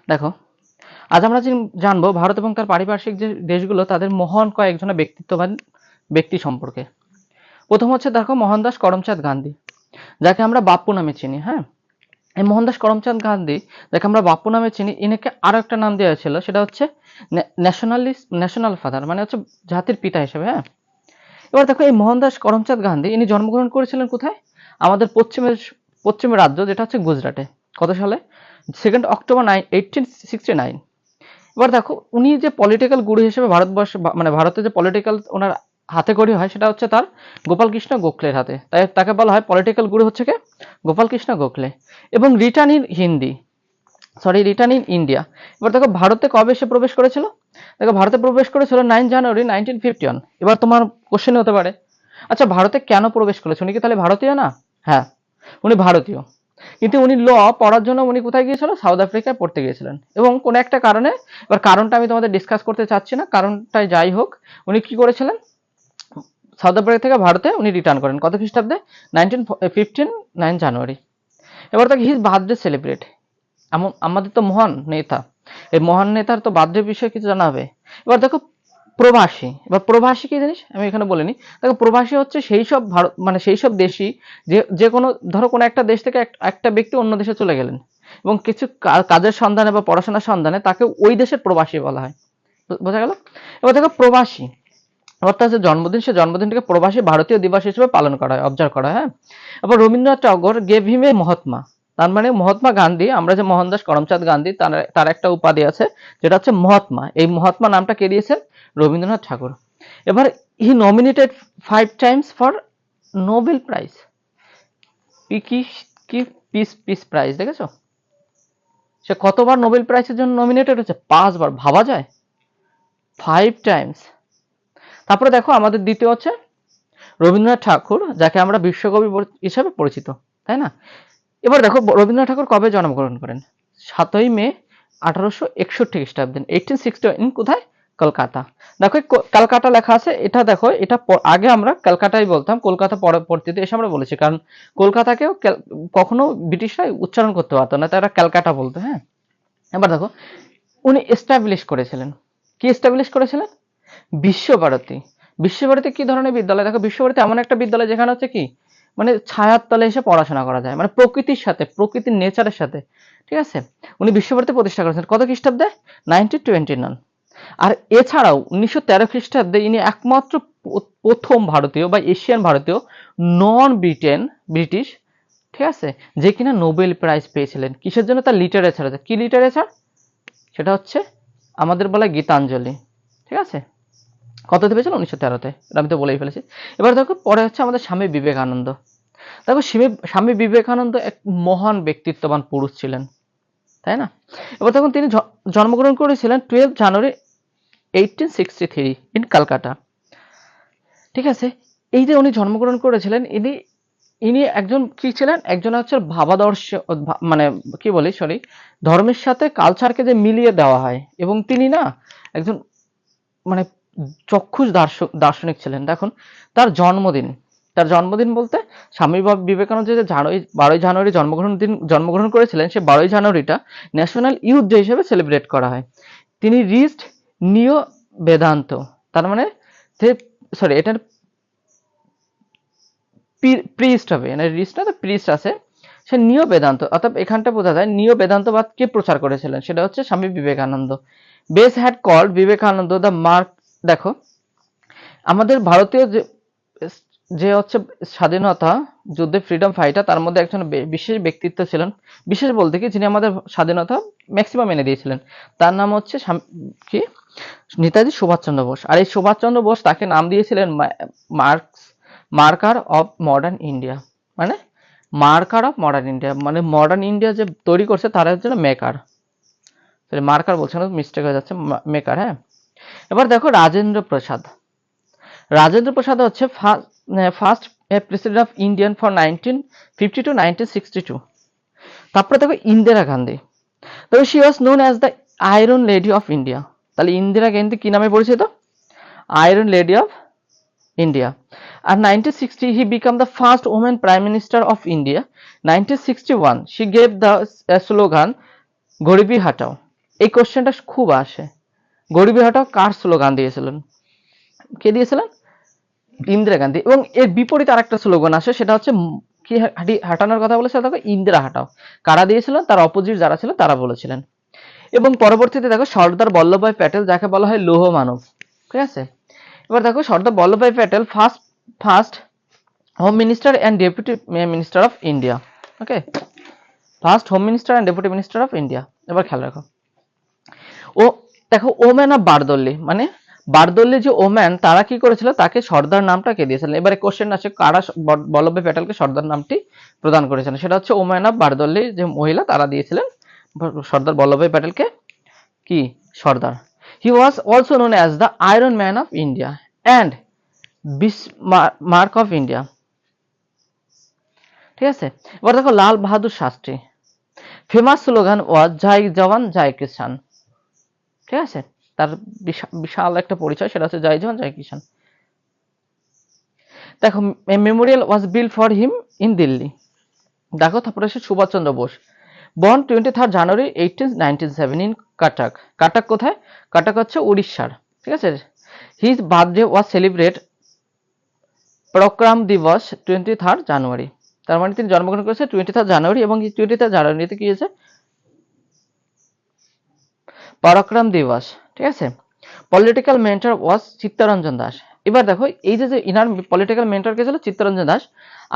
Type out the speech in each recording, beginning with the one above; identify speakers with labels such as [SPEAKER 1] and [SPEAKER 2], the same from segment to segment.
[SPEAKER 1] দেখো, আজ আমরা জানবো ভারত এবং তার পারিপার্শ্বিক যে দেশগুলো তাদের মহান কয়েকজনের ব্যক্তিত্ববান ব্যক্তি সম্পর্কে। প্রথম হচ্ছে দেখো মোহনদাস করমচাঁদ গান্ধী, যাকে আমরা বাপ্পু নামে চিনি। হ্যাঁ, এই মোহনদাস করমচাঁদ গান্ধী, যাকে আমরা বাপ্পু নামে চিনি, ইনাকে আরো একটা নাম দেওয়া ছিল, সেটা হচ্ছে ন্যাশনাল ফাদার, মানে হচ্ছে জাতির পিতা হিসেবে। হ্যাঁ, এবার দেখো এই মোহনদাস করমচাঁদ গান্ধী ইনি জন্মগ্রহণ করেছিলেন কোথায়? আমাদের পশ্চিমের রাজ্য, যেটা হচ্ছে গুজরাটে। কত সালে? 2 অক্টোবর 1869। এবার দেখো উনি যে পলিটিক্যাল গুরু হিসেবে ভারতবর্ষ মানে ভারতে যে পলিটিক্যাল ওনার হাতে করি হয়, সেটা হচ্ছে তার গোপাল কৃষ্ণ গোখলের হাতে। তাই তাকে বলা হয় পলিটিক্যাল গুরু হচ্ছে কে? গোপাল কৃষ্ণ গোখলে। এবং রিটার্ন ইন ইন্ডিয়া। এবার দেখো ভারতে কবে সে প্রবেশ করেছিল? দেখো ভারতে প্রবেশ করেছিল 9 জানুয়ারি 1951। এবার তোমার কোশ্চেন হতে পারে, আচ্ছা ভারতে কেন প্রবেশ করেছে? উনি কি তাহলে ভারতীয় না? হ্যাঁ, উনি ভারতীয়, কিন্তু উনি ল পড়ার জন্য উনি কোথায় গিয়েছিল? সাউথ আফ্রিকায় পড়তে গিয়েছিলেন। এবং কোন একটা কারণে, এবার কারণটা আমি তোমাদের ডিসকাস করতে চাচ্ছি না, কারণটাই যাই হোক, উনি কি করেছিলেন? সাউথ আফ্রিকা থেকে ভারতে উনি রিটার্ন করেন কত খ্রিস্টাব্দে? 1915, 9 জানুয়ারি। এবার তাকে হিজ বার্থডে সেলিব্রেট। আমাদের তো মহান নেতা, এই মহান নেতার তো বার্থডে বিষয়ে কিছু জানা হবে। এবার দেখো প্রবাসী, এবার প্রবাসী কি জিনিস আমি এখানে বলিনি। দেখো প্রবাসী হচ্ছে সেই সব ভারত মানে সেই সব দেশি যে কোনো ধরো কোনো একটা দেশ থেকে একটা ব্যক্তি অন্য দেশে চলে গেলেন এবং কিছু কাজের সন্ধানে বা পড়াশোনার সন্ধানে, তাকে ওই দেশের প্রবাসী বলা হয়। বোঝা গেল? এবার দেখো প্রবাসী অর্থাৎ যে জন্মদিন, সে জন্মদিনটাকে প্রবাসী ভারতীয় দিবস হিসেবে পালন করা হয়, অবজার্ভ করা হয়। হ্যাঁ, এবার রবীন্দ্রনাথ ঠাকুর গেভ হিম এ মহাত্মা, তার মানে মহাত্মা গান্ধী, আমরা যে মোহনদাস করমচাঁদ গান্ধী, তার একটা উপাধি আছে যেটা হচ্ছে মহাত্মা। এই মহাত্মা নামটা কে দিয়েছেন? রবীন্দ্রনাথ ঠাকুর। এবার he nominated 5 times for Nobel prize. কি কি পিস প্রাইজ, দেখেছো? সে কতবার নোবেল প্রাইজের জন্য নমিনেটেড হচ্ছে? 5 বার। ভাবা যায়? 5 টাইমস। তারপরে দেখো আমাদের দ্বিতীয় হচ্ছে রবীন্দ্রনাথ ঠাকুর, যাকে আমরা বিশ্বকবি হিসেবে পরিচিত, তাই না? এবার দেখো রবীন্দ্রনাথ ঠাকুর কবে জন্মগ্রহণ করেন? 7ই মে 1861 খ্রিস্টাব্দে, 1861। কোথায়? কলকাতা। দেখো কলকাতা লেখা আছে, এটা দেখো, এটা আগে আমরা কলকাতাই বলতাম, কলকাতা পরবর্তীতে এসে আমরা বলেছি, কারণ কলকাতাকেও কখনো ব্রিটিশরা উচ্চারণ করতে পারতো না, তারা ক্যালকাটা বলতো। হ্যাঁ, এবার দেখো উনি এস্টাবলিশ করেছিলেন, কি এস্টাবলিশ করেছিলেন? বিশ্বভারতী। বিশ্বভারতী কি ধরনের বিদ্যালয়? দেখো বিশ্বভারতী এমন একটা বিদ্যালয় যেখানে হচ্ছে কি, মানে ছায়ার তলে এসে পড়াশোনা করা যায়, মানে প্রকৃতির সাথে, প্রকৃতির নেচারের সাথে। ঠিক আছে, উনি বিশ্বভারতী প্রতিষ্ঠা করেছেন কত খ্রিস্টাব্দে? 1929। আর এছাড়াও 1913 খ্রিস্টাব্দে ইনি একমাত্র প্রথম ভারতীয় বা এশিয়ান ভারতীয় নন ব্রিটিশ, ঠিক আছে, যে কিনা নোবেল প্রাইজ পেয়েছিলেন। কিসের জন্য? তার লিটারেচার আছে। কি লিটারেচার? সেটা হচ্ছে আমাদের বলা গীতাঞ্জলি। ঠিক আছে, কততে পেয়েছিল? 1913-তে। আমি তো বলেই ফেলেছি। এবার দেখো পরে হচ্ছে আমাদের স্বামী বিবেকানন্দ। দেখো স্বামী বিবেকানন্দ এক মহান ব্যক্তিত্ববান পুরুষ ছিলেন, তাই না? এবার তখন তিনি জন্মগ্রহণ করেছিলেন 12 জানুয়ারি 1863 ইন কলকাতা। ঠিক আছে, এই যে উনি জন্মগ্রহণ করেছিলেন, ইনি একজন কি ছিলেন? একজন হচ্ছে ভাবাদর্শ, মানে কি বলি, ধর্মের সাথে কালচারকে যে মিলিয়ে দেওয়া হয়, এবং তিনি না একজন মানে চক্ষুষ দার্শনিক ছিলেন। দেখুন তার জন্মদিন বলতে স্বামী বিবেকানন্দ যে 12 জানুয়ারি জন্মগ্রহণ করেছিলেন, সে 12 জানুয়ারিটা ন্যাশনাল ইউথ ডে হিসেবে সেলিব্রেট করা হয়। তিনি রিচড নিও বেদান্ত, তার মানে এটা প্রিস্ট হবে, মানে রিস্ট না, তো প্রিস্ট আছে। সে নিও বেদান্ত, অর্থাৎ এখানটা বোঝা যায় নিও বেদান্তবাদ কে প্রচার করেছিলেন, সেটা হচ্ছে Swami Vivekananda. Base had called Vivekananda the mark. দেখো আমাদের ভারতীয় যে হচ্ছে স্বাধীনতা যুদ্ধে ফ্রিডম ফাইটার, তার মধ্যে একজন বিশেষ ব্যক্তিত্ব ছিলেন, বিশেষ বলতে কি যিনি আমাদের স্বাধীনতা ম্যাক্সিমাম এনে দিয়েছিলেন, তার নাম হচ্ছে কি নেতাজি সুভাষচন্দ্র বোস। আর এই সুভাষচন্দ্র বোস তাকে নাম দিয়েছিলেন মার্কার অফ মডার্ন ইন্ডিয়া, মানে মার্কার অফ মডার্ন ইন্ডিয়া, মানে মডার্ন ইন্ডিয়া যে তৈরি করছে তারা হচ্ছে মেকার, মার্কার বলছে না, মিস্টেক হয়ে যাচ্ছে, মেকার। হ্যাঁ, এবার দেখো রাজেন্দ্র প্রসাদ হচ্ছে first president of Indian for 1950 to 1962। তারপরে দেখো ইন্দিরা গান্ধী, তবে she was known as the iron lady of India. তাহলে ইন্দিরা গান্ধী কি নামে পরিচিত? Iron lady of India. আর 1960 he became the first woman prime minister of India. 1961 she gave the slogan গরিবি হাটাও। এই কোশ্চেনটা খুব আসে। গরিবি হটাও কার স্লোগান দিয়েছিলেন? কে দিয়েছিলেন? ইন্দিরা গান্ধী। এবং এর বিপরীতে আরেকটা স্লোগান আসে, সেটা হচ্ছে কি হাঁটানোর কথা বলেছে, দেখো ইন্দিরা হাঁটাও। কারা দিয়েছিলেন? তার অপোজিট যারা ছিল তারা বলেছিলেন। এবং পরবর্তীতে দেখো সর্দার বল্লভভাই প্যাটেল, যাকে বলা হয় লৌহ মানব, ঠিক আছে। এবার দেখো Sardar Vallabhbhai Patel first home minister and deputy minister of India. Okay, first home minister and deputy minister of India. এবার খেয়াল রাখো, ও দেখো ওম্যান অফ বারদৌলি, মানে বারদৌলি যে ওম্যান, তারা কি করেছিল, তাকে সর্দার নামটা কে দিয়েছিলেন? এবারে কোশ্চেন আছে কারা বল্লভভাই প্যাটেলকে সর্দার নামটি প্রদান করেছিলেন? সেটা হচ্ছে ওম্যান অফ বারদৌলি যে মহিলা, তারা দিয়েছিলেন সর্দার বল্লভভাই প্যাটেলকে কি Sardar. He was also known as the iron man of India and Bismarck of India, ঠিক আছে। এবার দেখো Lal Bahadur Shastri, famous slogan was Jai Jawan জয় কিষান, ঠিক আছে। তার বিশাল একটা পরিচয়, সেটা হচ্ছে জয় জওয়ান জয় কিষান। দেখো memorial was build for him in Delhi. দেখো তারপরে হচ্ছে Subhash Chandra Bose, born 23 January 1897 in Cuttack. Cuttack কোথায়? কাটাক হচ্ছে উড়িষ্যার, ঠিক আছে। His birthday was celebrate Parakram Diwas 23 জানুয়ারি। তার মানে তিনি জন্মগ্রহণ করেছে 23 জানুয়ারি, এবং 23 জানুয়ারিতে কি হয়েছে? পরাক্রম দিবস, ঠিক আছে। পলিটিক্যাল মেন্টর ওয়াজ চিত্তরঞ্জন দাস। এবার দেখো এই যে ইনার পলিটিক্যাল মেন্টর কে ছিল? চিত্তরঞ্জন দাস।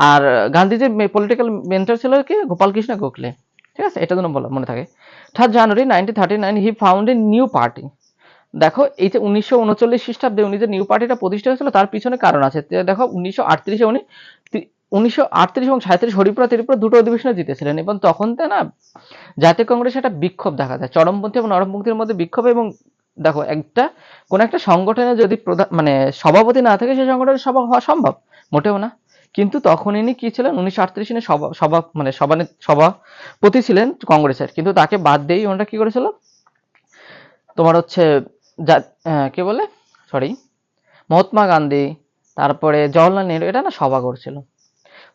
[SPEAKER 1] আর গান্ধীজির পলিটিক্যাল মেন্টর ছিল কি? গোপালকৃষ্ণ গোখলে, ঠিক আছে। এটা যেন মনে থাকে। 3 জানুয়ারি 1939 he found a new party. দেখো এই যে 1939 খ্রিস্টাব্দে উনি যে নিউ পার্টিটা প্রতিষ্ঠা হয়েছিল, তার পিছনে কারণ আছে। দেখো 1938-এ উনি 1938 এবং 37 হরিপুরা ত্রিপুরা দুটো অধিবেশনে জিতেছিলেন, এবং তখন তো না জাতীয় কংগ্রেসে একটা বিক্ষোভ দেখা যায়, চরমপন্থী এবং নরমপন্থীর মধ্যে বিক্ষোভ। এবং দেখো কোন একটা সংগঠনে যদি প্রধান মানে সভাপতি না থাকে, সেই সংগঠনের সভা হওয়া সম্ভব? মোটেও না। কিন্তু তখন ইনি কি ছিলেন? 1938 সালে সভাপতি ছিলেন কংগ্রেসের, কিন্তু তাকে বাদ দিয়েই ওনারা কি করেছিল, তোমার হচ্ছে কি বলে, সরি, মহাত্মা গান্ধী, তারপরে জওহরলাল নেহরু, এটা না সভা করছিল।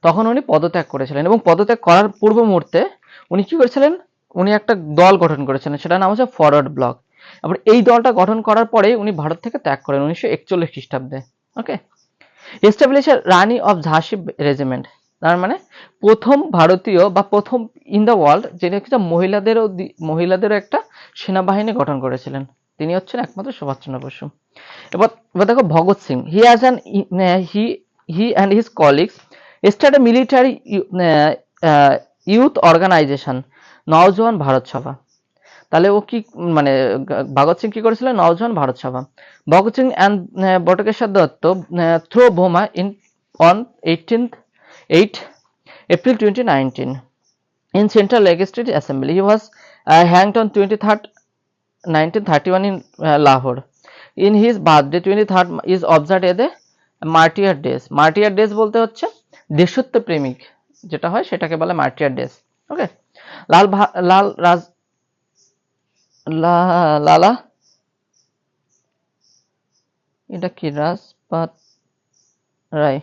[SPEAKER 1] তখন উনি পদত্যাগ করেছিলেন, এবং পদত্যাগ করার পূর্ব মুহূর্তে উনি কি করেছিলেন? উনি একটা দল গঠন করেছিলেন, সেটার নাম হচ্ছে ফরওয়ার্ড ব্লক। আবার এই দলটা গঠন করার পরে উনি ভারত থেকে ত্যাগ করেন 1941 খ্রিস্টাব্দে। ওকে, এস্টাবলিশ রানী অফ ঝাঁসি রেজিমেন্ট, তার মানে প্রথম ভারতীয় বা প্রথম ইন দ্য ওয়ার্ল্ড যিনি একটা মহিলাদেরও একটা সেনাবাহিনী গঠন করেছিলেন, তিনি হচ্ছেন একমাত্র সুভাষচন্দ্র বসু। এবার দেখো Bhagat Singh, he has an he and his colleagues start a military youth organisation Naujawan Bharat সভা। তাহলে ও কি মানে ভগৎ সিং কি করেছিলেন? নওজোয়ান ভারত সভা। ভগৎ সিং অ্যান্ড বটকেশ্বর দত্ত থ্রো বোমা on 8 April 2019 in Central Legislative Assembly. He was hanged on 23rd 1931 in Lahore. In his birthday 23rd is observed as a martyr days. Martyr days বলতে হচ্ছে দেশত্ব প্রেমিক যেটা হয়, সেটাকে বলে মার্টিয়ার ডেজ। ওকে, লালা এটা কি রাজপাত রায়,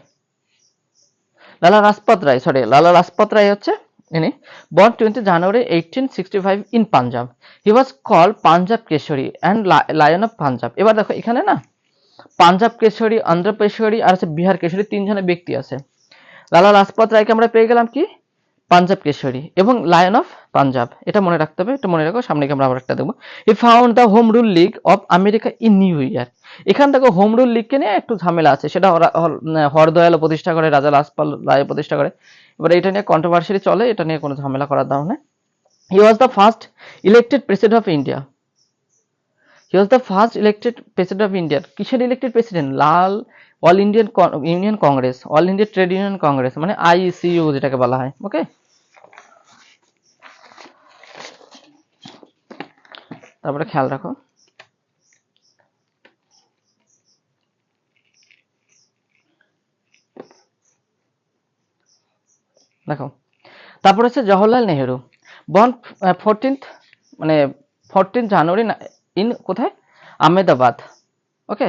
[SPEAKER 1] লালা রাজপথ রায়, সরি, লালা রাজপথ রায় হচ্ছে ইনি। born 20 January 1865 in Punjab. He was called Punjab Keshari and lion of Punjab. এবার দেখো এখানে না পাঞ্জাব কেশরী, অন্ধ্র কেশরী আর হচ্ছে বিহার কেশরী, তিনজনের ব্যক্তি আছে। লালা রাজপথ রায়কে আমরা পেয়ে গেলাম কি? পাঞ্জাব কেশরী এবং লায়ন অফ পাঞ্জাব। এটা মনে রাখতে হবে, এটা মনে রাখো, সামনে আমরা আবার একটা দেখবো। হি found the home rule league of America in new York. এখান থেকে হোম রুল লিগকে নিয়ে একটু ঝামেলা আছে, সেটা হরদয়াল প্রতিষ্ঠা করে, রাজা লাজপাল রায় প্রতিষ্ঠা করে। এবার এটা নিয়ে কন্ট্রোভার্সি চলে, এটা নিয়ে কোনো ঝামেলা করার দাও না। He was the first elected president of India. He was the first elected president of India. কিসের elected president? All Indian union Congress, all India trade union Congress, মানে আইইসিইউ যেটাকে বলা হয়। ওকে, তারপরে খেয়াল রাখো, দেখো তারপর হচ্ছে Jawaharlal Nehru, born 14 January in কোথায়? আহমেদাবাদ। ওকে,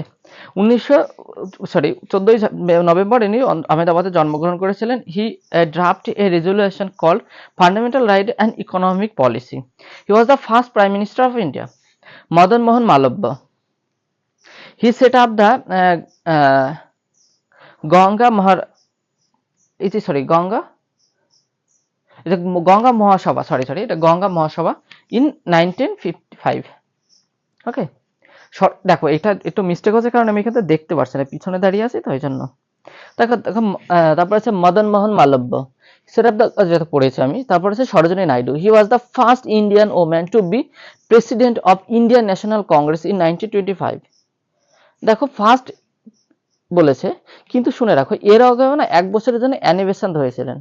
[SPEAKER 1] 14 নভেম্বর ইনি আহমেদাবাদে জন্মগ্রহণ করেছিলেন। He draft a resolution called fundamental right and economic policy. He was the first prime minister of India. Madan Mohan Malviya, he set up the Ganga মহার গঙ্গা মহাসভা, এটা গঙ্গা মহাসভা ইন 1955। ওকে, দেখো এটা একটু মিস্টেক হচ্ছে কারণ আমি এখানে দেখতে পাচ্ছি না, পিছনে দাঁড়িয়ে আছি তো এই জন্য। দেখো দেখো তারপর আছে মদন মোহন মালব্য, সেটা যেটা পড়েছি আমি। তারপর আছে Sarojini Naidu, he was the first Indian woman to be president of Indian National Congress in 1925। দেখো ফার্স্ট বলেছে, কিন্তু শুনে রাখো এর আগেও না 1 বছরের জন্য অ্যানিভেশন হয়েছিলেন।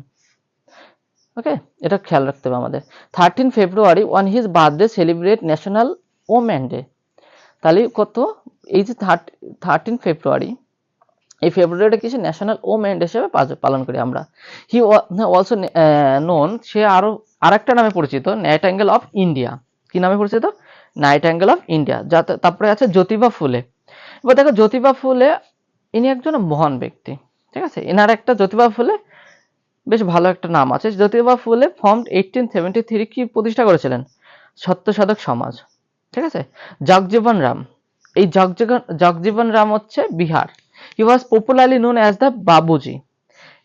[SPEAKER 1] ওকে, এটা খেয়াল রাখতে হবে আমাদের। 13 February on his birthday celebrate national woman day. তাহলে কত, এই যে 13 ফেব্রুয়ারি, এই ফেব্রুয়ারিটা কিছু ন্যাশনাল ওম্যান ডে হিসেবে পালন করি আমরা। হি অলসো নোন, সে আরেকটা নামে পরিচিত, নাইটিঙ্গেল অফ ইন্ডিয়া। কি নামে পরিচিত? Nightingale of India. তারপরে আছে জ্যোতিবা ফুলে। এবার দেখো জ্যোতিবা ফুলে ইনি একজন মহান ব্যক্তি, ঠিক আছে। এনার একটা জ্যোতিবা ফুলে বেশ ভালো একটা নাম আছে। জ্যোতিবা ফুলে ফর্মড 1873, কি প্রতিষ্ঠা করেছিলেন? সত্যসাধক সমাজ, ঠিক আছে। জগজীবন রাম, এই জগজীবন রাম হচ্ছে বিহার। হি ওয়াজ পপুলারলি নোন অ্যাজ দ্য বাবুজি।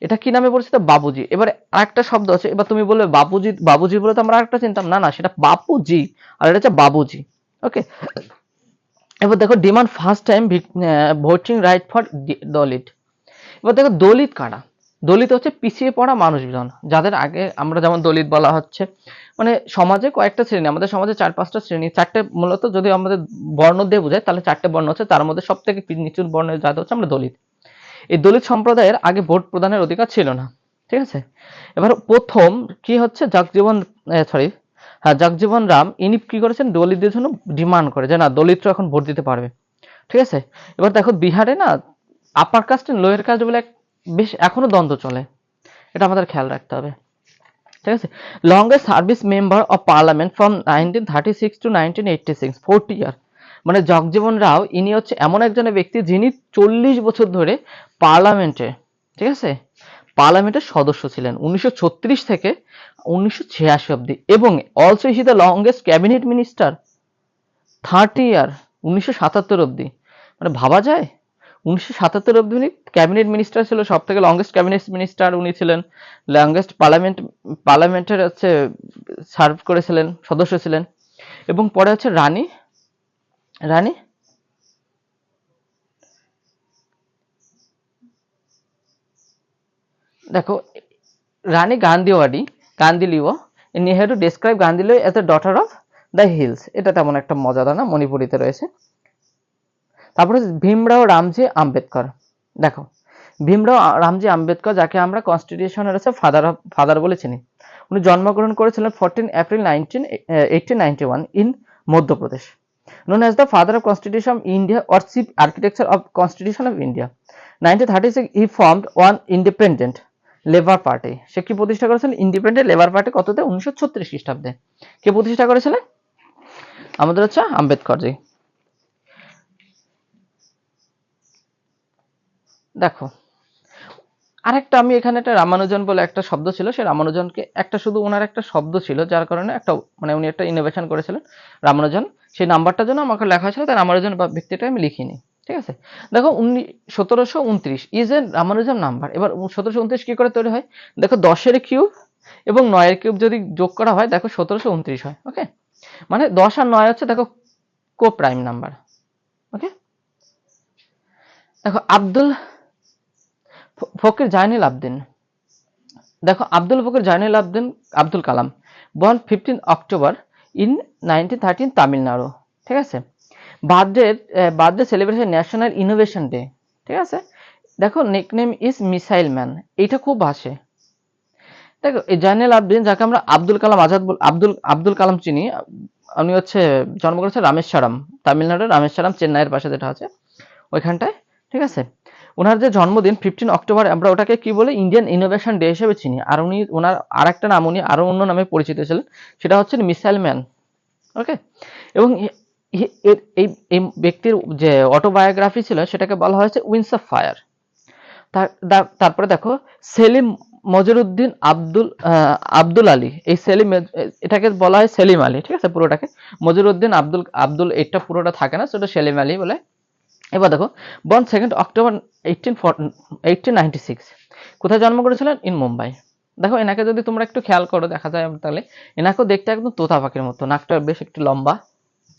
[SPEAKER 1] এটা কি নামে পরিচিত? বাবুজি। এবার আরেকটা শব্দ আছে, এবার তুমি বলবে বাবুজি, বাবুজি বলে তো আমরা আরেকটা চিনতাম, না না, সেটা বাপুজি, আর এটা হচ্ছে বাবুজি। ওকে, এবার দেখো demand first time voting right for Dalit. এবার দেখো দলিত কারা? দলিত হচ্ছে পিছিয়ে পড়া মানুষজন, যাদের আগে আমরা যেমন দলিত বলা হচ্ছে, মানে সমাজে কয়েকটা শ্রেণী, আমাদের সমাজে 4-5টা শ্রেণী, 4টে মূলত যদি আমাদের বর্ণ দিয়ে বোঝায় তাহলে 4টে বর্ণ হচ্ছে, তার মধ্যে সব থেকে নিচু বর্ণের জাত হচ্ছে আমরা দলিত। এই দলিত সম্প্রদায়ের আগে ভোট প্রদানের অধিকার ছিল না, ঠিক আছে। এবার প্রথম কি হচ্ছে, জগজীবন রাম, ইনি কি করেছেন? দলিতদের জন্য ডিমান্ড করে যে না, দলিতরা এখন ভোট দিতে পারবে, ঠিক আছে। এবার দেখো বিহারে না upper caste and lower caste বলে বেশ এখনো দ্বন্দ্ব চলে, এটা আমাদের খেয়াল রাখতে হবে, ঠিক আছে। Longest service member of parliament from 1936 to 1986, 40 year. মানে জগজীবন রাও ইনি হচ্ছে এমন একজনের ব্যক্তি যিনি 40 বছর ধরে পার্লামেন্টে, ঠিক আছে, পার্লামেন্টের সদস্য ছিলেন 1936 থেকে 1986 অব্দি, এবং also he the longest cabinet minister 30 ইয়ার, 1977 অব্দি। মানে ভাবা যায় 1977 অব্দি উনি ক্যাবিনেট মিনিস্টার ছিল, সব থেকে লংগেস্ট ক্যাবিনেট মিনিস্টার উনি ছিলেন, লংগেস্ট পার্লামেন্টের হচ্ছে সার্ভ করেছিলেন, সদস্য ছিলেন। এবং পরে হচ্ছে রানী রানী দেখো Rani Gaidinliu, Nehru describe Gaidinliu as the daughter of the hills. এটা তেমন একটা মজাদার না, মণিপুরিতে রয়েছে। তারপরে ভীমরাও রামজি আম্বেদকর। দেখো ভীমরাও রামজি আম্বেদকর, যাকে আমরা কনস্টিটিউশনের হচ্ছে ফাদার বলে চিনি, উনি জন্মগ্রহণ করেছিলেন 14 April 1891 in Madhya Pradesh. known as the father of constitution of India or chief architecture of constitution of India. 1936 he formed one independent labour party. সে কি প্রতিষ্ঠা করেছিলেন? Independent labour party. কততে? 1936 খ্রিস্টাব্দে। কে প্রতিষ্ঠা করেছিলেন? আমাদের হচ্ছে আম্বেদকরজি। দেখো আরেকটা, আমি এখানে একটা রামানুজন বলে একটা শব্দ ছিল, সেই রামানুজনকে একটা শুধু ওনার একটা শব্দ ছিল, যার কারণে একটা মানে উনি একটা ইনোভেশন করেছিলেন রামানুজন, সেই নাম্বারটার জন্য আমাকে লেখা হয়েছিল, তাই রামানুজন বা ব্যক্তিটা আমি লিখিনি, ঠিক আছে। দেখো 1729 ইজ এ রামানুজন নাম্বার। এবার 1729 কি করে তৈরি হয়? দেখো 10-এর কিউব এবং 9-এর কিউব যদি যোগ করা হয়, দেখো 1729 হয়। ওকে, মানে 10 আর 9 হচ্ছে দেখো কো প্রাইম নাম্বার। ওকে, দেখো আব্দুল ফকির জাইনুল আবদিন। দেখো আব্দুল ফকির জাইনুল আবদিন Abdul Kalam, born 15 October in 1913 Tamil Nadu, ঠিক আছে। Birthday celebration national innovation day, ঠিক আছে। দেখো নিকনেম ইজ মিসাইল ম্যান, এইটা খুব আসে। দেখো এই জাইনুল আবদিন, যাকে আমরা আব্দুল কালাম আজাদ আব্দুল কালাম চিনি, উনি হচ্ছে জন্ম করেছে রামেশ্বরম, তামিলনাড়ুর রামেশ্বরম, চেন্নাইয়ের পাশে যেটা আছে ওইখানটায়, ঠিক আছে। ওনার যে জন্মদিন 15 অক্টোবর, আমরা ওটাকে কি বলে? ইন্ডিয়ান ইনোভেশন ডে হিসেবে চিনি। আর উনি ওনার আরেকটা নাম, উনি আরো অন্য নামে পরিচিত ছিলেন, সেটা হচ্ছে মিসাইল ম্যান। ওকে, এবং এই এই ব্যক্তির যে অটোবায়োগ্রাফি ছিল সেটাকে বলা হয়েছে উইংস অফ ফায়ার। তারপরে দেখো সেলিম মজরুদ্দিন আব্দুল আলী, এই সেলিম এটাকে বলা হয় সেলিম আলী, ঠিক আছে, পুরোটাকে মজরুদ্দিন আব্দুল এটা পুরোটা থাকে না, সেটা সেলিম আলী বলে। এবার দেখো বর্ন 2 অক্টোবর 1896, কোথায় জন্ম করেছিলেন? ইন মুম্বাই। দেখো এনাকে যদি তোমরা একটু খেয়াল করো দেখা যায় তাহলে এনাকেও দেখতে একদম তোতা পাখির মতো, নাকটা বেশ একটু লম্বা।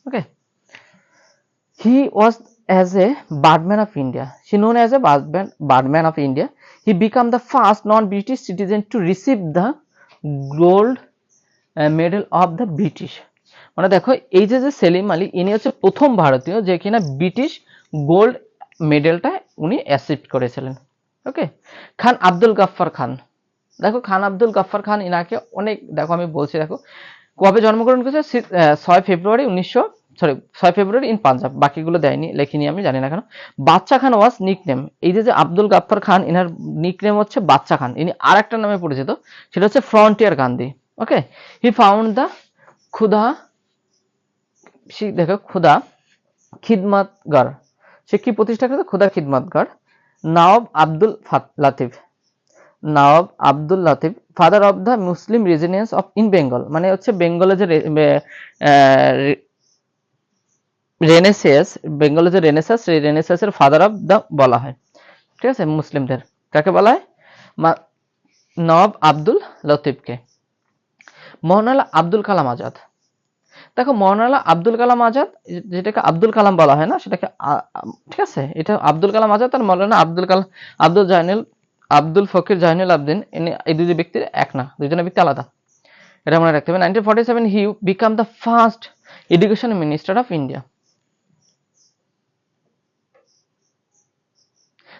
[SPEAKER 1] ওকে, he was as a birdman of India. She known as a birdman of India. He became the first non-British citizen to receive the gold medal of the British. মানে দেখো এই যে সেলিম আলী ইনি হচ্ছে প্রথম ভারতীয় যে কিনা ব্রিটিশ গোল্ড মেডেলটা উনি অ্যাচিভ করেছিলেন। ওকে, খান আব্দুল গাফফার খান, দেখো খান আব্দুল গাফফার খান ইনাকে অনেক, দেখো আমি বলছি, দেখো কবে জন্মগ্রহণ করেছে? 6 ফেব্রুয়ারি 6 ফেব্রুয়ারি ইন পাঞ্জাব। বাকিগুলো দেয়নি, লেখিনি, আমি জানি না কেন। বাচ্চা খান ওয়াজ নিকনেম, এই যে আব্দুল গাফফার খান ইনার নিকনেম হচ্ছে বাচ্চা খান, ইনি আর একটা নামে পরিচিত, সেটা হচ্ছে frontier Gandhi. Okay, he found the Khuda, দেখো খুদা খিদমতগর, সে কি প্রতিষ্ঠা করেছে? Khuda Khidmatgar. Nawab Abdul Latif, father of the Muslim residence of in Bengal, মানে হচ্ছে বেঙ্গলের যে রেনেসাস, বেঙ্গলের যে রেনেসাস, সেই রেনেসাসের ফাদার অফ দ্য বলা হয়, ঠিক আছে, মুসলিমদের কাকে বলা হয়? নওয়াব আব্দুল লতিফকে। মৌলানা আব্দুল কালাম আজাদ, দেখো মৌলানা আব্দুল কালাম আজাদ, যেটাকে আব্দুল কালাম বলা হয় না সেটাকে, ঠিক আছে, এটা আব্দুল কালাম আজাদ আর মৌলানা আব্দুল ফকির জাইনুল আবদিন, এই দুই ব্যক্তির এক না, দুইজনের ব্যক্তি আলাদা, এটা মনে রাখতে হবে। 1947 he became the first education minister of India.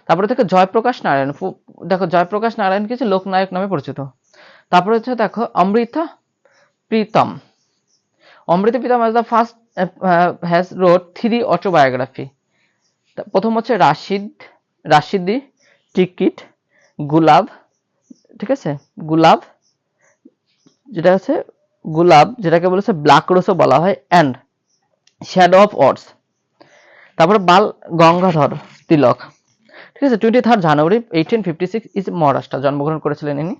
[SPEAKER 1] তারপরে থেকে জয়প্রকাশ নারায়ণ, দেখো জয়প্রকাশ নারায়ণ কিছু লোকনায়ক নামে পরিচিত। তারপরে হচ্ছে দেখো Amrita Pritam as the first has wrote 3 autobiography. প্রথম হচ্ছে রাশিদি টিকিট গুলাব, ঠিক আছে, গুলাব যেটাকে বলেছে ব্ল্যাক রোজও বলা হয়, অ্যান্ড শ্যাডো অফ ওয়ার্ডস। তারপরে বাল গঙ্গাধর তিলক, ঠিক আছে, 23 জানুয়ারি 1856 ইজ মহারাষ্ট্র, জন্মগ্রহণ করেছিলেন ইনি।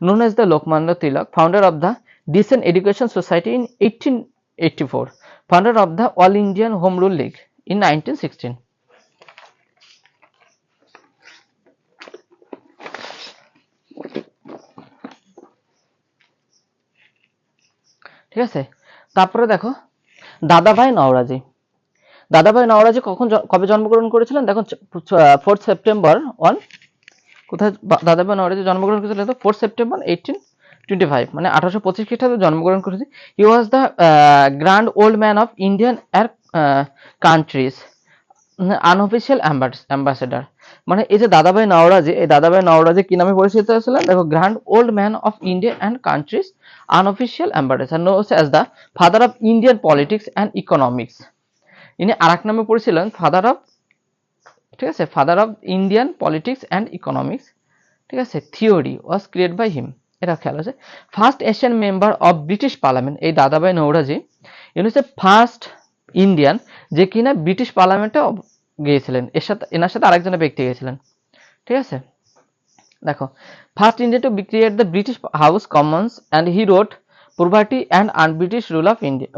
[SPEAKER 1] known as the Lokmanya Tilak, founder of the decent education society in 1884, founder of the all Indian home rule league in 1916। ঠিক আছে, তারপরে দেখো দাদাভাই নওরোজি কবে জন্মগ্রহণ করেছিলেন? দেখো 4 সেপ্টেম্বর কোথায় দাদাভাই নওরোজি জন্মগ্রহণ করেছিলেন? 4 সেপ্টেম্বর 1825, মানে 1825 খ্রিস্টাব্দে জন্মগ্রহণ করেছে। He was the grand old man of Indian countries unofficial ambassador, মানে এই যে দাদাভাই নওরোজি কি নামে পরিচিত ছিলেন? দেখো grand old man of India and countries unofficial ambassador, known as the father of Indian politics and economics. ইনি আরেক নামে পরিচিলেন ফাদার অফ, ঠিক আছে, father of Indian politics and economics, ঠিক আছে, theory was create by him, এটা খেয়াল আছে। First Asian member of British parliament, এই দাদাভাই নওরোজি ইনি হচ্ছে ফার্স্ট ইন্ডিয়ান যে কিনা ব্রিটিশ পার্লামেন্টে গিয়েছিলেন, এনার সাথে আরেকজনের ব্যক্তি গিয়েছিলেন, ঠিক আছে। দেখো first India to create the British house Commons and he wrote property and unBritish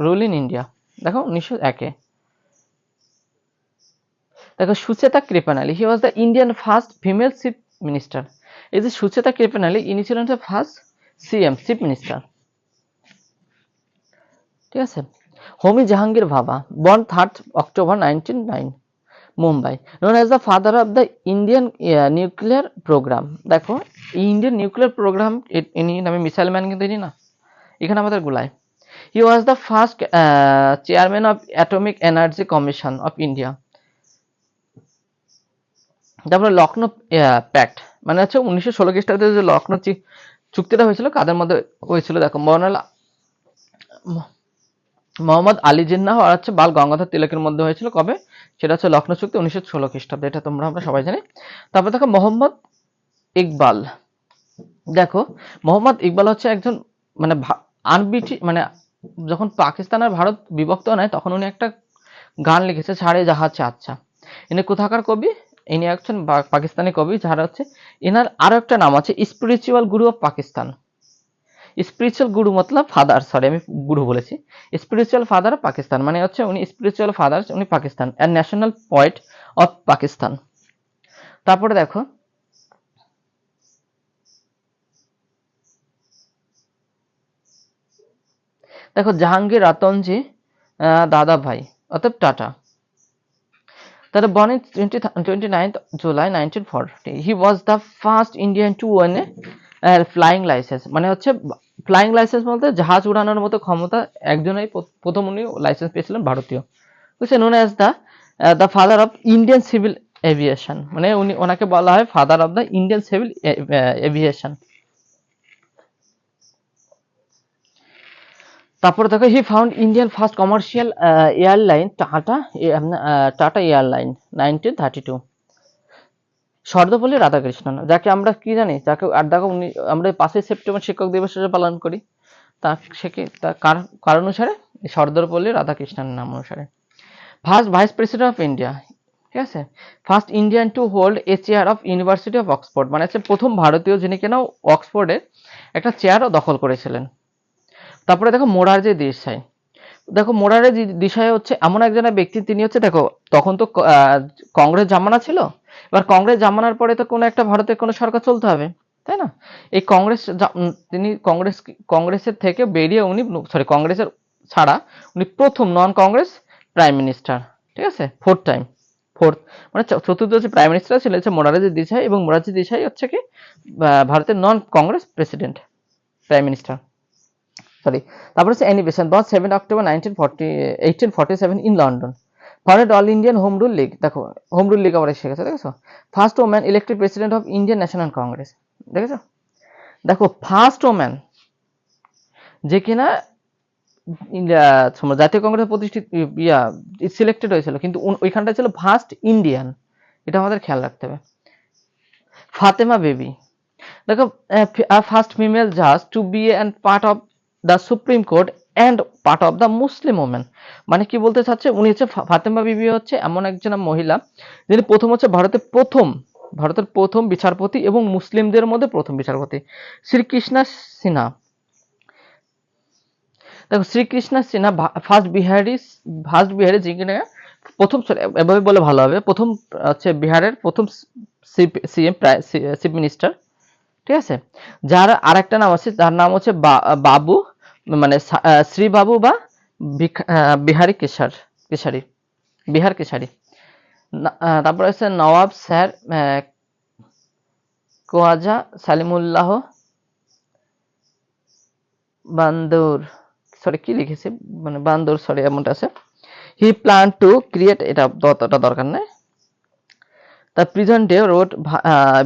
[SPEAKER 1] rule in India, দেখো 1901। দেখো Sucheta Kripalani, he was the Indian first female chief minister, এই যে সুচেতা কৃপানালী ইনি ছিলেন ফার্স্ট চিফ মিনিস্টার, ঠিক আছে। হোমি জাহাঙ্গীর ভাবা, born 3 October 1909, Mumbai, known as the father of the Indian nuclear program, দেখো ইন্ডিয়ান নিউক্লিয়ার প্রোগ্রাম ইনি নামে মিসাইল ম্যান, কিন্তু ইনি না, এখানে আমাদের গুলায়। He was the first chairman of atomic energy commission of India. তারপরে লখনৌ প্যাক্ট, মানে হচ্ছে 1916 খ্রিস্টাব্দে যে লখনৌ চুক্তিটা হয়েছিল, কাদের মধ্যে হয়েছিল? দেখো মোহাম্মদ আলী জিন্নাহ আর হচ্ছে বাল গঙ্গাধর তিলকের মধ্যে হয়েছিল, কবে? সেটা হচ্ছে লখনৌ চুক্তি 1916 খ্রিস্টাব্দে, এটা আমরা সবাই জানি। তারপর দেখো মোহাম্মদ ইকবাল, দেখো মোহাম্মদ ইকবাল হচ্ছে একজন মানে মানে যখন পাকিস্তান আর ভারত বিভক্ত নেয় তখন উনি একটা গান লিখেছে ছাড়ে জাহাজে আচ্ছা। ইনি কোথাকার কবি? ইনি একজন পাকিস্তানি কবি, যারা হচ্ছে এনার আরো একটা নাম আছে spiritual Guru of Pakistan. Spiritual Guru Matlab father, sorry আমি গুরু বলেছি। স্পিরিচুয়াল ফাদার অফ পাকিস্তান মানে হচ্ছে উনি স্পিরিচুয়াল ফাদার, উনি Pakistan and national poet of Pakistan. তারপরে দেখো জাহাঙ্গীর রাতনজি দাদা ভাই অর্থাৎ টাটা। তারা born in 29th July 1940. He was the first Indian to own a flying license. মানে হচ্ছে ফ্লাইং লাইসেন্স বলতে জাহাজ উড়ানোর মতো ক্ষমতা একজনই প্রথম উনি লাইসেন্স পেয়েছিলেন, ভারতীয়। বুঝছেন, known as the father of Indian civil aviation, মানে ওনাকে বলা হয় father of the Indian civil aviation. তারপরে দেখো he found Indian first commercial airline tata airline 1932। Sarvepalli Radhakrishnan, যাকে আমরা কি জানি, যাকে আর দেখো আমরা 5ই সেপ্টেম্বর শিক্ষক দিবস হিসেবে পালন করি, তার কার অনুসারে? সর্বপল্লী রাধাকৃষ্ণনের নাম অনুসারে। First vice president of India, ঠিক আছে। First Indian to hold a chair of university of Oxford, মানে হচ্ছে প্রথম ভারতীয় যিনি কিনা অক্সফোর্ডে একটা চেয়ারও দখল করেছিলেন। তারপরে দেখো মোরারজি দেশাই। মোরারজি দেশাই হচ্ছে এমন একজন ব্যক্তি, তিনি হচ্ছে তখন তো কংগ্রেস জামানা ছিল। এবার কংগ্রেস জামানার পরে তো কোনো একটা ভারতের কোনো সরকার চলতে হবে, তাই না? এই তিনি কংগ্রেসের থেকে বেরিয়ে উনি কংগ্রেসের ছাড়া উনি প্রথম নন কংগ্রেস প্রাইম মিনিস্টার, ঠিক আছে। ফোর্থ মানে চতুর্থ হচ্ছে প্রাইম মিনিস্টার ছিলেন মোরারজি দেশাই, এবং মোরারজি দেশাই হচ্ছে কি ভারতের non Congress president, prime minister, sorry. তারপর হচ্ছে Annie Besant, born 7 October 1847 in London. Founded all Indian home rule league. Home rule league আবার এসে গেছে, দেখেছো। First woman elected president of Indian National Congress, দেখেছো। ফার্স্ট ওম্যান যে কিনা জাতীয় কংগ্রেস প্রতিষ্ঠিত সিলেক্টেড হয়েছিল, কিন্তু ওইখানটা ছিল ফার্স্ট ইন্ডিয়ান, এটা আমাদের খেয়াল রাখতে হবে। ফাতেমা বেবি, ফার্স্ট ফিমেল জাজ to be and part of the supreme court and part of the Muslim women. মানে কি বলতে চাচ্ছে, উনি হচ্ছে ফাতেমা বিবি হচ্ছে এমন একজন মহিলা যিনি প্রথম হচ্ছে ভারতের প্রথম বিচারপতি এবং মুসলিমদের মধ্যে প্রথম বিচারপতি। শ্রীকৃষ্ণ সিনহা, শ্রীকৃষ্ণ সিনহা ফার্স্ট বিহারি যিনি প্রথম, এভাবে বলে ভালো হবে, প্রথম হচ্ছে বিহারের প্রথম সিএম চিফ মিনিস্টার, ঠিক আছে। যার আরেকটা নাম আছে, যার নাম হচ্ছে বাবু, মানে শ্রী বাবু বা বিহারি কেশারি। তারপরে হচ্ছে নওয়াব স্যার কোয়াজা সালিমুল্লাহ বান্দর, কি লিখেছে, মানে বান্দর, এমনটা আছে। হি প্ল্যান টু ক্রিয়েট, এটা ততটা দরকার নাই। The present day road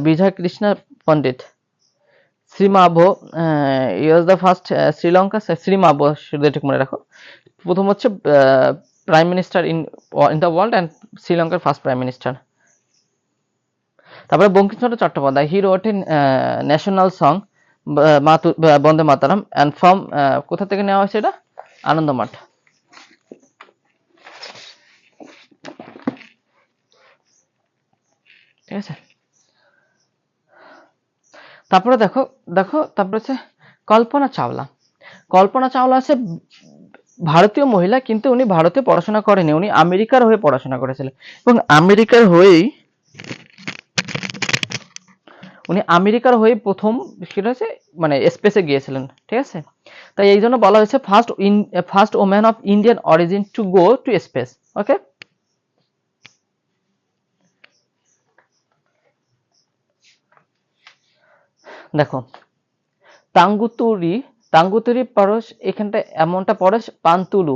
[SPEAKER 1] Vijay Krishna Pandit. Sirimavo is the first Sri Lanka, Sirimavo শুধু এটুকু মনে রাখো, প্রথম হচ্ছে prime minister in the world and শ্রীলঙ্কার ফার্স্ট প্রাইম মিনিস্টার। তারপরে Bankim Chandra Chattopadhyay, he wrote in national song Bande Mataram and from, কোথা থেকে নেওয়া হয়েছে এটা? আনন্দমঠ। ঠিক আছে। তারপরে তারপরে হচ্ছে কল্পনা চাওলা আছে ভারতীয় মহিলা, কিন্তু উনি ভারতে পড়াশোনা করেনি, উনি আমেরিকার হয়ে পড়াশোনা করেছিলেন, এবং আমেরিকার হয়ে প্রথম সেটা হচ্ছে মানে স্পেসে গিয়েছিলেন, ঠিক আছে। তাই এই জন্য বলা হয়েছে first woman of Indian origin to go to space. Okay, দেখো টাঙ্গুতুরি পরশ, এখানটা এমনটা পরশ পান্তুলু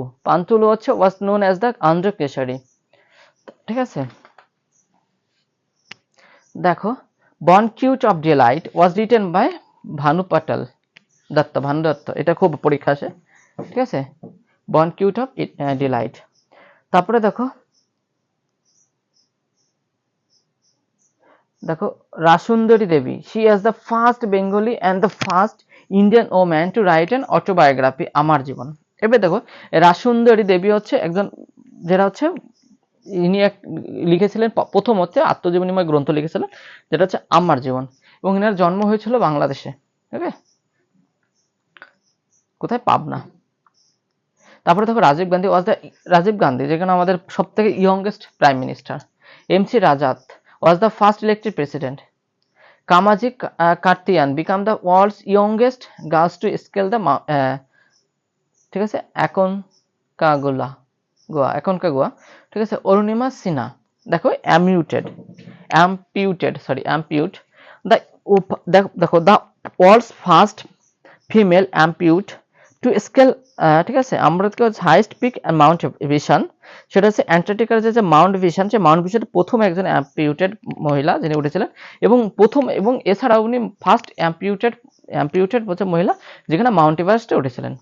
[SPEAKER 1] হচ্ছে was known as the Andhra Kesari, ঠিক আছে। দেখো born cute of delight was written by Bhanu Dutta, এটা খুব পরীক্ষা আসে, ঠিক আছে। Born cute of delight. তারপরে দেখো Rassundari Devi, she is the first Bengali and the first Indian woman to write an autobiography, Amar জীবন। এবার দেখো রাসুন্দরী দেবী হচ্ছে একজন যেটা হচ্ছে ইনি লিখেছিলেন, প্রথম হচ্ছে আত্মজীবনীময় গ্রন্থ লিখেছিলেন যেটা হচ্ছে আমার জীবন, এবং এনার জন্ম হয়েছিল বাংলাদেশে। ওকে, কোথায়? পাবনা। তারপরে দেখো রাজীব গান্ধী যেখানে আমাদের সব থেকে youngest prime minister. M C Rajah was the first elected president. Kaamya Karthikeyan became the world's youngest girls to scale the, ঠিক আছে, অ্যাকনকাগুয়া, ঠিক আছে। অরুণিমা সিনহা, দেখো অ্যাম্পিউট দ্য, দেখো the world's first female amputee to scale, ঠিক আছে। আম্বেদকর হাইস্ট পিক মাউন্ট ভিশন, সেটা হচ্ছে অ্যান্টার্কটিকার যে মাউন্ট ভিশন, সেই মাউন্ট ভিশনের প্রথম একজন অ্যাম্পিউটেড মহিলা যিনি উঠেছিলেন, এবং এছাড়াও উনি ফার্স্ট অ্যাম্পিউটেড হচ্ছে মহিলা যেখানে মাউন্ট এভারেস্টে উঠেছিলেন।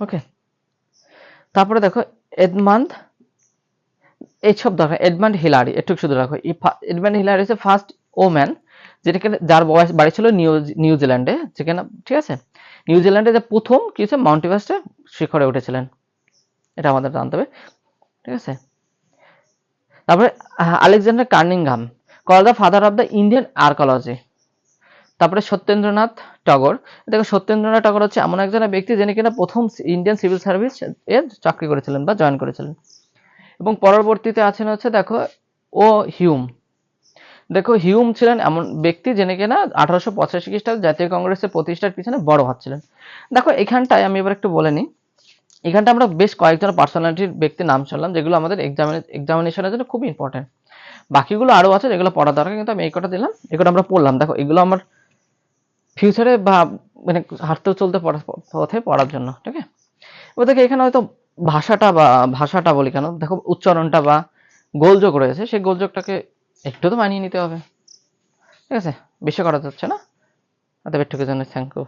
[SPEAKER 1] ওকে, তারপরে দেখো এডমান্ড হিলারি, একটু শুধু রাখো। এডমান্ড হিলারি হচ্ছে ফার্স্ট ওম্যান যার বাড়ি ছিল নিউজিল্যান্ডে, যেখানে, ঠিক আছে, নিউজিল্যান্ডে যে প্রথম কি হচ্ছে মাউন্ট এভারেস্টের শিখরে উঠেছিলেন, এটা আমাদের জানতে হবে, ঠিক আছে। তারপরে Alexander Cunningham, call the father of the Indian archaeology. তারপরে সত্যেন্দ্রনাথ টগর, দেখো সত্যেন্দ্রনাথ টগর হচ্ছে এমন একজন ব্যক্তি যিনি কিনা প্রথম ইন্ডিয়ান সিভিল সার্ভিস এর চাকরি করেছিলেন বা জয়েন করেছিলেন। এবং পরবর্তীতে আছেন হচ্ছে দেখো হিউম। দেখো হিউম ছিলেন এমন ব্যক্তি যিনি কিনা 1885 খ্রিস্টাব্দে জাতীয় কংগ্রেসের প্রতিষ্ঠার পিছনে বড় হাত ছিলেন। দেখো এখানটায় আমি এবার একটু বলে নিই, এখানটা আমরা বেশ কয়েকজন পার্সোনালিটির ব্যক্তির নাম শুনলাম যেগুলো আমাদের এক্সামিনেশনের জন্য খুব ইম্পর্টেন্ট। বাকিগুলো আরও আছে যেগুলো পড়া দরকার, কিন্তু আমি এই কটা দিলাম, এই কটা আমরা পড়লাম। দেখো এগুলো আমার ফিউচারে বা মানে হাঁটতে চলতে পথে পড়ার জন্য, ঠিক আছে। এবার দেখো এখানে হয়তো ভাষাটা বলি কেন, দেখো উচ্চারণটা বা গোলযোগ রয়েছে, সেই গোলযোগটাকে একটু তো মানিয়ে নিতে হবে, ঠিক আছে। বেশি করা যাচ্ছে না। অতএব একটু জন্য থ্যাংক ইউ।